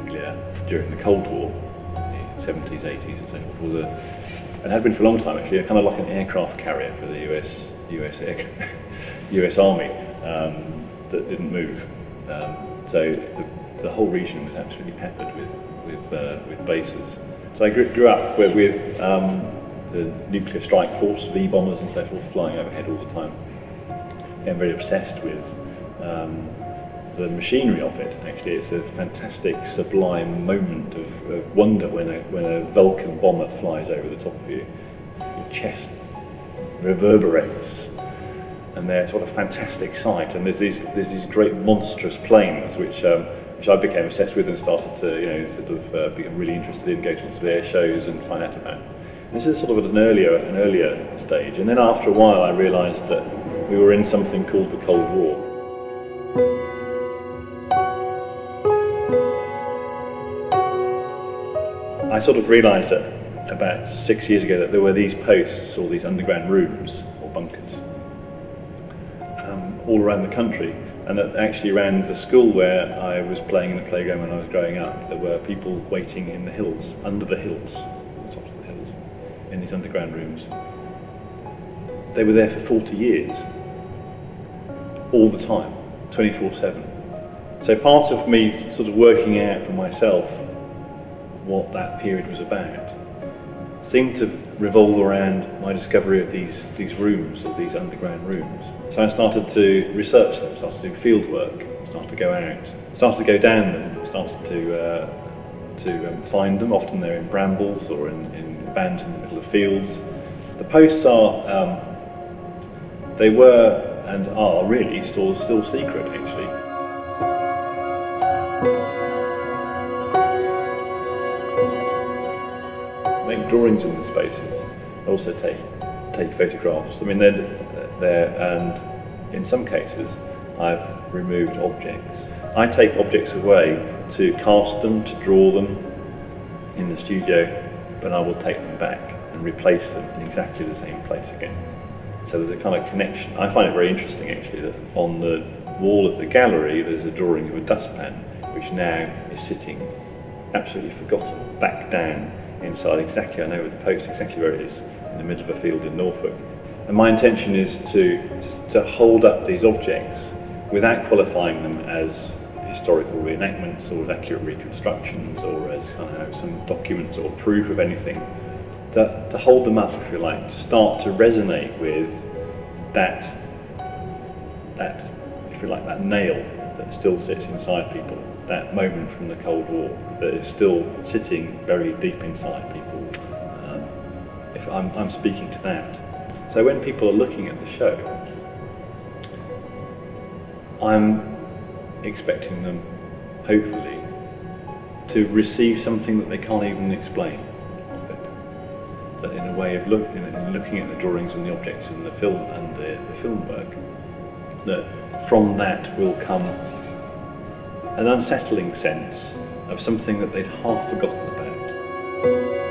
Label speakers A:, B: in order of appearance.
A: nuclear during the Cold War, the 70s, 80s and so forth, was and had been for a long time actually, kind of like an aircraft carrier for the US Army that didn't move. So the whole region was absolutely peppered with bases. So I grew up with the nuclear strike force, V bombers and so forth, flying overhead all the time. I'm very obsessed with the machinery of it. Actually, it's a fantastic, sublime moment of wonder when a Vulcan bomber flies over the top of you. Your chest reverberates, and they're sort of fantastic sight. And there's these great monstrous planes which I became obsessed with and started to become really interested in, go to lots of air shows and find out about. And this is sort of at an earlier stage. And then after a while, I realised that we were in something called the Cold War. I sort of realised that about 6 years ago that there were these posts or these underground rooms or bunkers all around the country, and that actually around the school where I was playing in the playground when I was growing up, there were people waiting in the hills, under the hills, on top of the hills, in these underground rooms. They were there for 40 years, all the time, 24/7. So part of me sort of working out for myself what that period was about seemed to revolve around my discovery of these rooms, or these underground rooms. So I started to research them, started to do field work, started to go out, started to go down them, started to find them. Often they're in brambles or in abandoned in the middle of fields. The posts are, they were and are really still secret actually. Make drawings in the spaces, also take photographs. I mean, they're and in some cases I've removed objects. I take objects away to cast them, to draw them in the studio, but I will take them back and replace them in exactly the same place again. So there's a kind of connection. I find it very interesting actually that on the wall of the gallery there's a drawing of a dustpan which now is sitting absolutely forgotten, back down inside exactly, I know with the post exactly where it is, in the middle of a field in Norfolk. And my intention is to hold up these objects without qualifying them as historical reenactments or as accurate reconstructions or as some documents or proof of anything. To hold them up, if you like, to start to resonate with that if you like, that nail that still sits inside people, that moment from the Cold War that is still sitting very deep inside people. If I'm speaking to that. So when people are looking at the show, I'm expecting them, hopefully, to receive something that they can't even explain of it. That in a way of looking at the drawings and the objects in the film and the film work, that from that will come an unsettling sense of something that they'd half forgotten about.